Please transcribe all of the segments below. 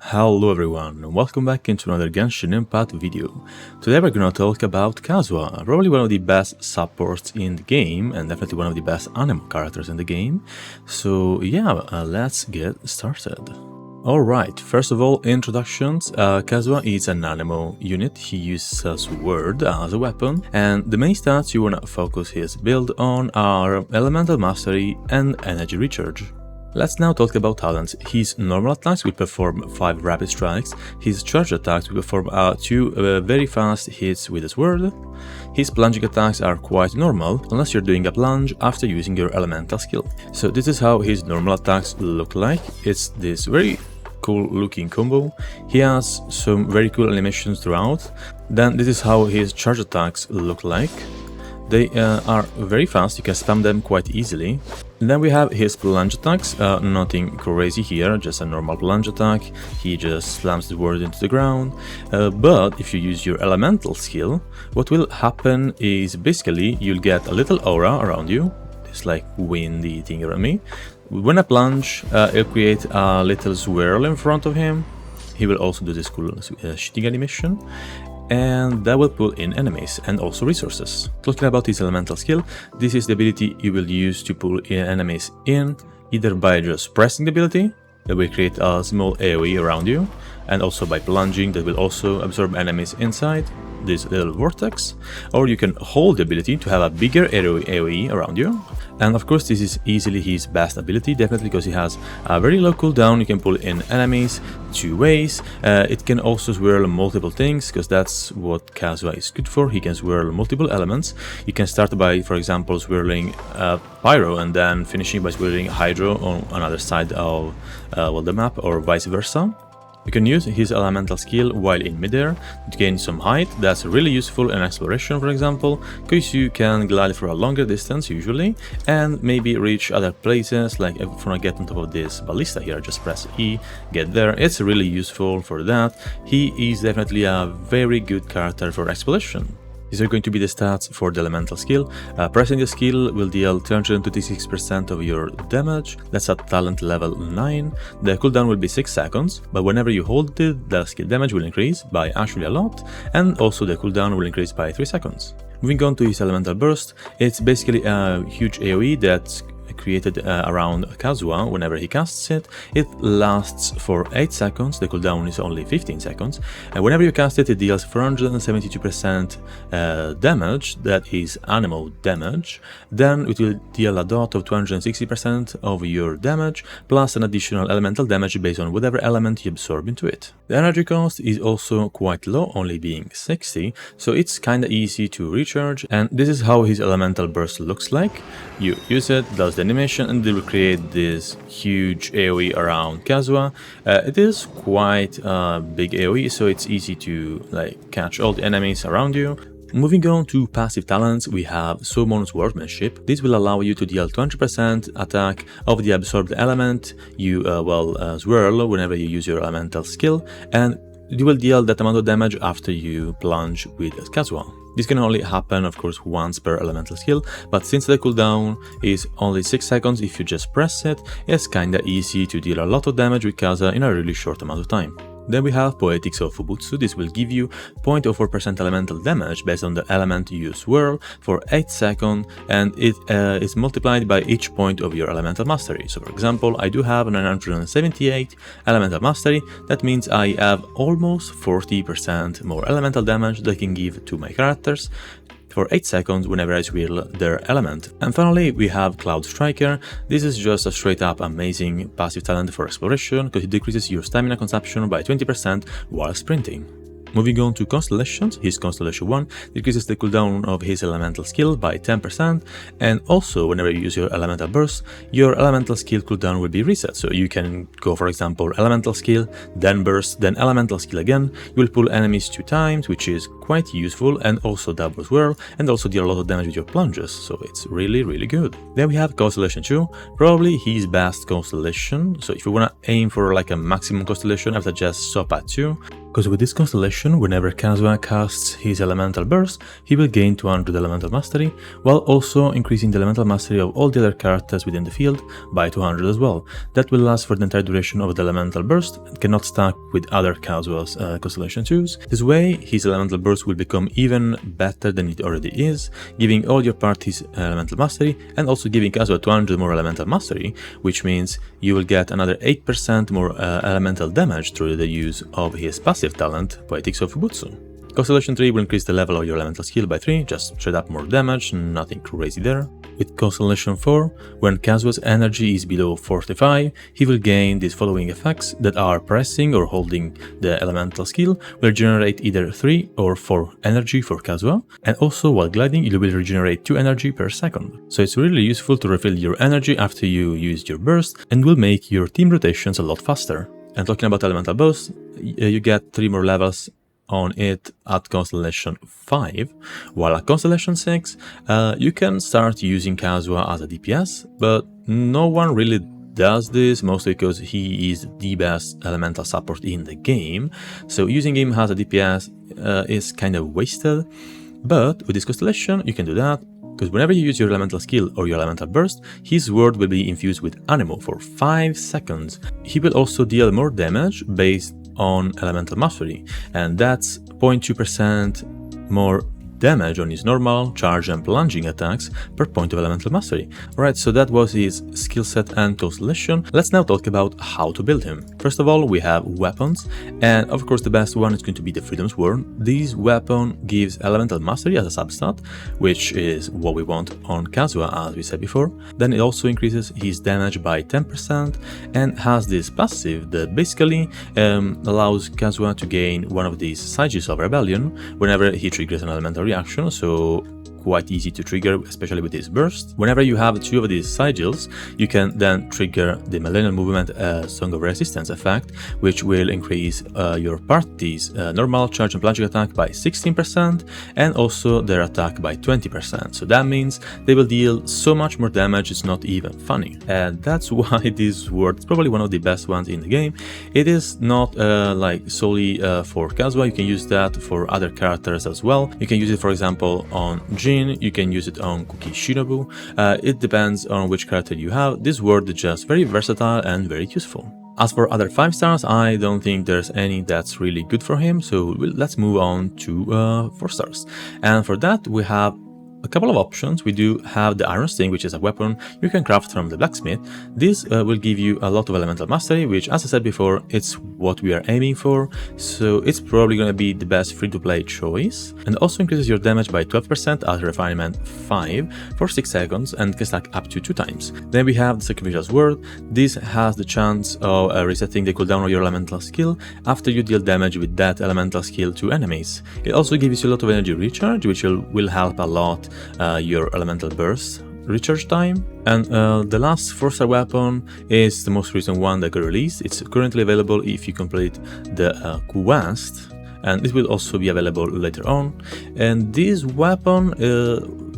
Hello everyone, and welcome back into another Genshin Impact video. Today we're gonna talk about Kazuha, probably one of the best supports in the game, and definitely one of the best animal characters in the game. So yeah, let's get started. Alright, first of all, introductions. Kazuha is an animal unit. He uses a sword as a weapon, and the main stats you wanna focus his build on are Elemental Mastery and Energy Recharge. Let's now talk about talents. His normal attacks will perform 5 rapid strikes, his charge attacks will perform 2 very fast hits with a sword. His plunging attacks are quite normal, unless you're doing a plunge after using your elemental skill. So this is how his normal attacks look like. It's this very cool looking combo. He has some very cool animations throughout. Then this is how his charge attacks look like. They are very fast, you can spam them quite easily. And then we have his plunge attacks, nothing crazy here, just a normal plunge attack. He just slams the word into the ground. But if you use your elemental skill, what will happen is basically you'll get a little aura around you, this like windy thing around me. When I plunge, it'll create a little swirl in front of him. He will also do this cool shooting animation, and that will pull in enemies and also resources. Talking about his elemental skill, this is the ability you will use to pull in enemies in, either by just pressing the ability, that will create a small AoE around you, and also by plunging, that will also absorb enemies inside this little vortex, or you can hold the ability to have a bigger AoE around you. And of course this is easily his best ability, definitely because he has a very low cooldown. You can pull in enemies 2 ways. It can also swirl multiple things, because that's what Kazuha is good for. He can swirl multiple elements. You can start by, for example, swirling Pyro and then finishing by swirling Hydro on another side of the map, or vice versa. You can use his elemental skill while in midair to gain some height. That's really useful in exploration, for example, because you can glide for a longer distance usually, and maybe reach other places. Like if you want to get on top of this ballista here, just press E, get there. It's really useful for that. He is definitely a very good character for exploration. These are going to be the stats for the elemental skill. Pressing the skill will deal 226% of your damage. That's at talent level 9. The cooldown will be 6 seconds, but whenever you hold it, the skill damage will increase by actually a lot, and also the cooldown will increase by 3 seconds. Moving on to his elemental burst, it's basically a huge AoE that's created around Kazuha. Whenever he casts it, it lasts for 8 seconds, the cooldown is only 15 seconds, and whenever you cast it, it deals 472% damage, that is animal damage. Then it will deal a dot of 260% of your damage, plus an additional elemental damage based on whatever element you absorb into it. The energy cost is also quite low, only being 60, so it's kinda easy to recharge, and this is how his elemental burst looks like. You use it, does the animation, and it will create this huge AoE around Kazuha. It is quite a big AoE, so it's easy to catch all the enemies around you. Moving on to passive talents, we have Summon's Workmanship. This will allow you to deal 200% attack of the absorbed element you swirl whenever you use your elemental skill, and you will deal that amount of damage after you plunge with Kazuha. This can only happen, of course, once per elemental skill, but since the cooldown is only 6 seconds if you just press it, it's kinda easy to deal a lot of damage with Kazuha in a really short amount of time. Then we have Poetics of Fubutsu. This will give you 0.04% elemental damage based on the element you swirl for 8 seconds, and it is multiplied by each point of your elemental mastery. So for example, I do have 978 elemental mastery. That means I have almost 40% more elemental damage that I can give to my characters for 8 seconds whenever I swirl their element. And finally, we have Cloud Striker. This is just a straight up amazing passive talent for exploration, because it decreases your stamina consumption by 20% while sprinting. Moving on to Constellations, his Constellation 1 decreases the cooldown of his elemental skill by 10%, and also whenever you use your elemental burst, your elemental skill cooldown will be reset. So you can go, for example, elemental skill, then burst, then elemental skill again. You will pull enemies 2 times, which is quite useful, and also double swirl, and also deal a lot of damage with your plunges, so it's really good. Then we have Constellation 2, probably his best constellation. So if you wanna aim for like a maximum constellation, I would suggest stop at 2. Because with this constellation, whenever Kazuha casts his elemental burst, he will gain 200 elemental mastery, while also increasing the elemental mastery of all the other characters within the field by 200 as well. That will last for the entire duration of the elemental burst and cannot stack with other Kazuha's constellation twos. This way, his elemental burst will become even better than it already is, giving all your parties elemental mastery and also giving Kazuha 200 more elemental mastery, which means you will get another 8% more elemental damage through the use of his passive talent, Poetics of Fubutsu. Constellation 3 will increase the level of your elemental skill by 3, just straight up more damage, nothing crazy there. With Constellation 4, when Kazuha's energy is below 45, he will gain these following effects that are pressing or holding the elemental skill, will generate either 3 or 4 energy for Kazuha, and also while gliding you will regenerate 2 energy per second. So it's really useful to refill your energy after you use your burst and will make your team rotations a lot faster. And talking about elemental burst, you get 3 more levels on it at Constellation 5, while at Constellation 6 you can start using Kazuha as a DPS, but no one really does this, mostly because he is the best elemental support in the game, so using him as a DPS is kind of wasted. But with this Constellation you can do that, because whenever you use your elemental skill or your elemental burst, his word will be infused with Anemo for 5 seconds. He will also deal more damage based on elemental mastery, and that's 0.2% more damage on his normal, charge and plunging attacks per point of elemental mastery. Alright, so that was his skill set and constellation. Let's now talk about how to build him. First of all, we have weapons, and of course the best one is going to be the Freedom Sword. This weapon gives elemental mastery as a substat, which is what we want on Kazuha as we said before. Then it also increases his damage by 10% and has this passive that basically allows Kazuha to gain one of these Sigils of Rebellion whenever he triggers an elemental reaction, so quite easy to trigger, especially with this burst. Whenever you have 2 of these sigils, you can then trigger the Millennial Movement Song of Resistance effect, which will increase your party's normal, charge and plunging attack by 16% and also their attack by 20%. So that means they will deal so much more damage, it's not even funny. And that's why this word is probably one of the best ones in the game. It is not like solely for Kazuha, you can use that for other characters as well. You can use it, for example, on Jin, you can use it on Kuki Shinobu. It depends on which character you have. This word is just very versatile and very useful. As for other 5 stars, I don't think there's any that's really good for him, so let's move on to 4 stars. And for that we have a couple of options. We do have the Iron Sting, which is a weapon you can craft from the blacksmith. This will give you a lot of elemental mastery, which, as I said before, it's what we are aiming for, so it's probably going to be the best free-to-play choice. And also increases your damage by 12% at Refinement 5 for 6 seconds and can stack up to 2 times. Then we have the Sacrificial Sword. This has the chance of resetting the cooldown of your elemental skill after you deal damage with that elemental skill to enemies. It also gives you a lot of energy recharge, which will help a lot your elemental burst recharge time. And the last 4-star weapon is the most recent one that got released. It's currently available if you complete the quest, and it will also be available later on. And this weapon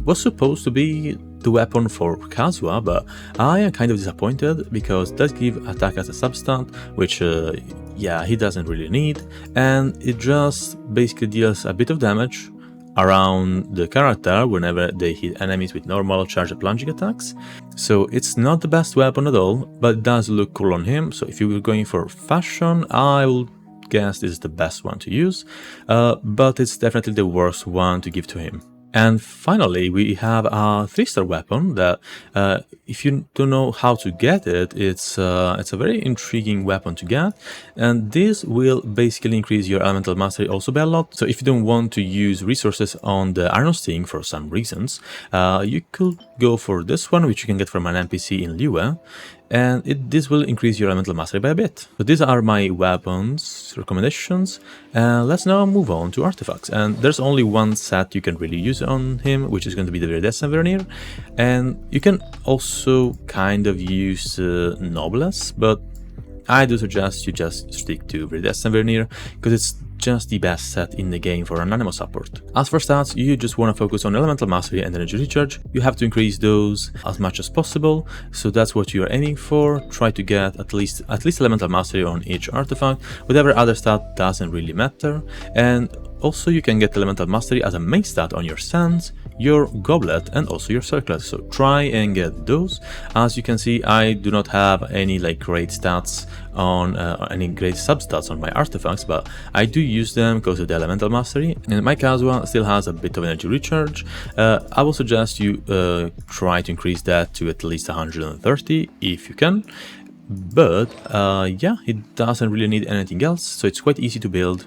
was supposed to be the weapon for Kazuha, but I am kind of disappointed because it does give attack as a substat, which yeah, he doesn't really need, and it just basically deals a bit of damage around the character whenever they hit enemies with normal charge and plunging attacks. So it's not the best weapon at all, but it does look cool on him, so if you were going for fashion, I will guess this is the best one to use, but it's definitely the worst one to give to him. And finally, we have a 3-star weapon that, if you don't know how to get it, it's a very intriguing weapon to get. And this will basically increase your elemental mastery also by a lot. So if you don't want to use resources on the Iron Sting for some reasons, you could go for this one, which you can get from an NPC in Liyue. And this will increase your elemental mastery by a bit. So these are my weapons recommendations, and let's now move on to artifacts. And there's only one set you can really use on him, which is going to be the Viridescent Vernier, and you can also kind of use Noblesse, but I do suggest you just stick to Viridescent Vernier because it's just the best set in the game for an Anemo support. As for stats, you just want to focus on Elemental Mastery and Energy Recharge. You have to increase those as much as possible, so that's what you're aiming for. Try to get at least Elemental Mastery on each artifact. Whatever other stat doesn't really matter. And also you can get Elemental Mastery as a main stat on your Sands, your Goblet, and also your Circlet, so try and get those. As you can see, I do not have any great stats on any great substats on my artifacts, but I do use them because of the Elemental Mastery, and my Kazuha still has a bit of energy recharge. I will suggest you try to increase that to at least 130 if you can. But yeah, it doesn't really need anything else, so it's quite easy to build.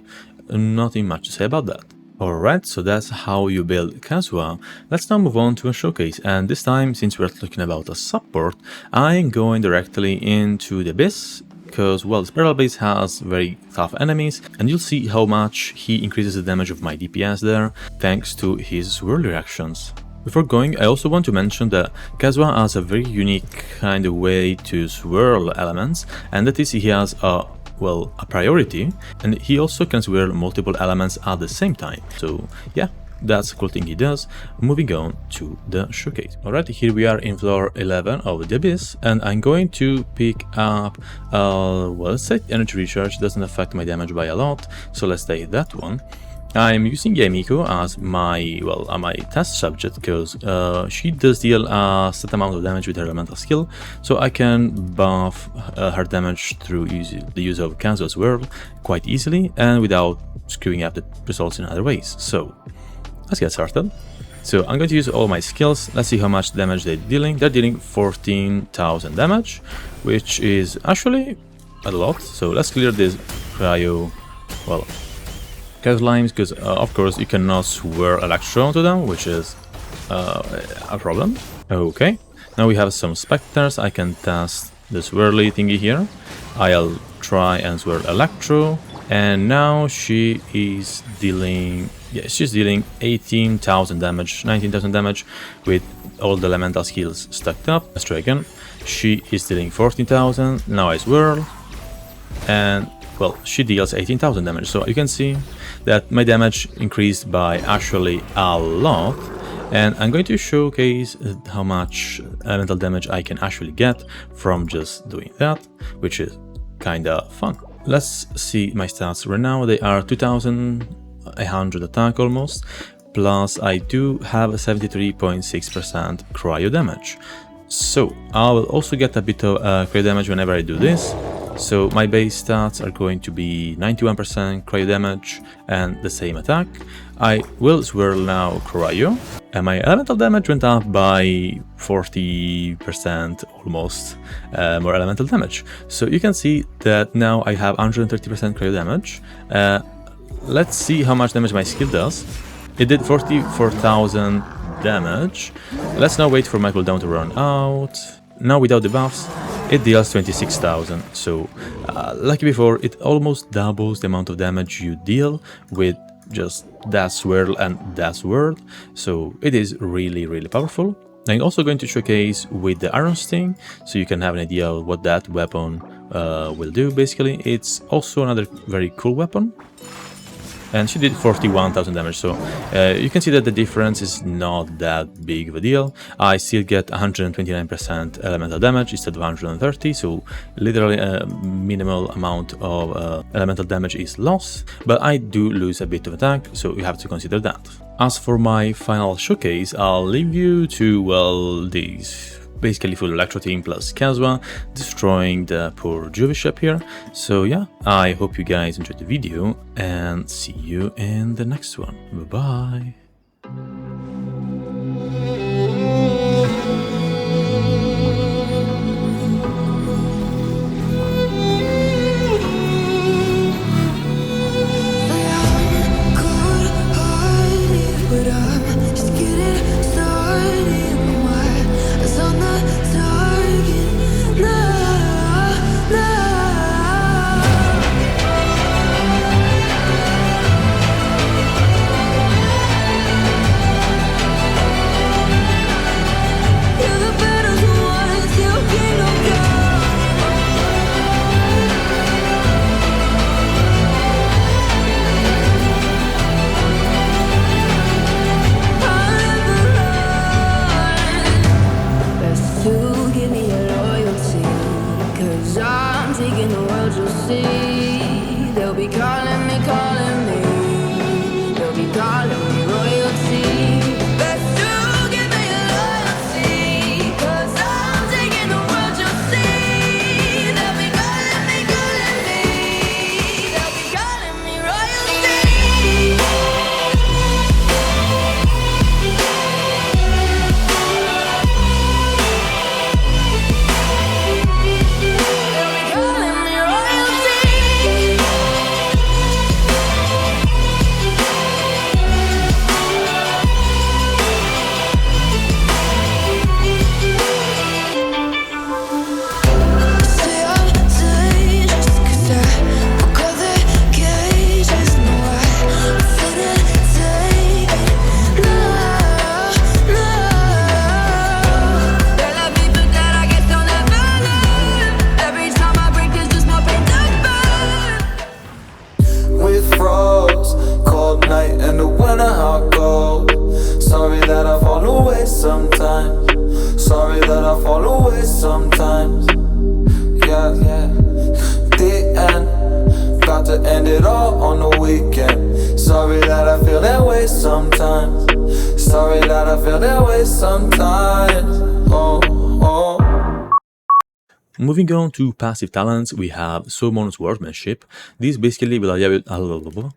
Nothing much to say about that. Alright, so that's how you build Kazuha. Let's now move on to a showcase, and this time, since we're talking about a support, I'm going directly into the Abyss, because, well, Spiral Base has very tough enemies, and you'll see how much he increases the damage of my DPS there, thanks to his swirl reactions. Before going, I also want to mention that Kazuha has a very unique kind of way to swirl elements, and that is he has a priority, and he also can swirl multiple elements at the same time. So yeah, that's a cool thing he does. Moving on to the showcase. Alright, here we are in floor 11 of the Abyss, and I'm going to pick up, let's say Energy Recharge. Doesn't affect my damage by a lot, so let's take that one. I'm using Yamiko as my test subject because she does deal a set amount of damage with her elemental skill, so I can buff her damage through the use of Kazuha's Whirl quite easily and without screwing up the results in other ways. So let's get started. So I'm going to use all my skills. Let's see how much damage they're dealing. They're dealing 14,000 damage, which is actually a lot. So let's clear this cryo, Limes, because of course you cannot swirl Electro onto them, which is a problem. Okay, now we have some Spectres. I can test the swirly thingy here. I'll try and swirl Electro, and now she is dealing, she's dealing 18,000 damage, 19,000 damage with all the elemental skills stacked up. Let's try again. She is dealing 14,000. Now I swirl, and well, she deals 18,000 damage. So you can see that my damage increased by actually a lot, and I'm going to showcase how much elemental damage I can actually get from just doing that, which is kinda fun. Let's see my stats right now. They are 2,100 attack almost, plus I do have a 73.6% cryo damage. So I will also get a bit of cryo damage whenever I do this. So my base stats are going to be 91% cryo damage and the same attack. I will swirl now cryo, and my elemental damage went up by 40% almost, more elemental damage. So you can see that now I have 130% cryo damage. Let's see how much damage my skill does. It did 44,000 damage. Let's now wait for my cooldown to run out. Now without the buffs, it deals 26,000, so like before, it almost doubles the amount of damage you deal with just that swirl and that swirl, so it is really, really powerful. I'm also going to showcase with the Iron Sting, so you can have an idea of what that weapon will do. Basically, it's also another very cool weapon. And she did 41,000 damage, so you can see that the difference is not that big of a deal. I still get 129% elemental damage instead of 130, so literally a minimal amount of elemental damage is lost, but I do lose a bit of attack, so you have to consider that. As for my final showcase, I'll leave you to, well, these basically full Electro team plus Kazuha destroying the poor Juvie ship here. So yeah, I hope you guys enjoyed the video, and see you in the next one. Bye bye. taking the world, you'll see. They'll be calling me, calling me. They'll be calling me royalty. Best to give me loyalty, 'cause I'm taking the world, you'll see. They'll be calling me, calling me. They'll be calling me royalty. Sometimes, sorry that I fall away sometimes. Yeah, yeah. The end, got to end it all on the weekend. Sorry that I feel that way sometimes. Sorry that I feel that way sometimes. Oh, oh. Moving on to passive talents, we have Summon Swordsmanship. This basically will allow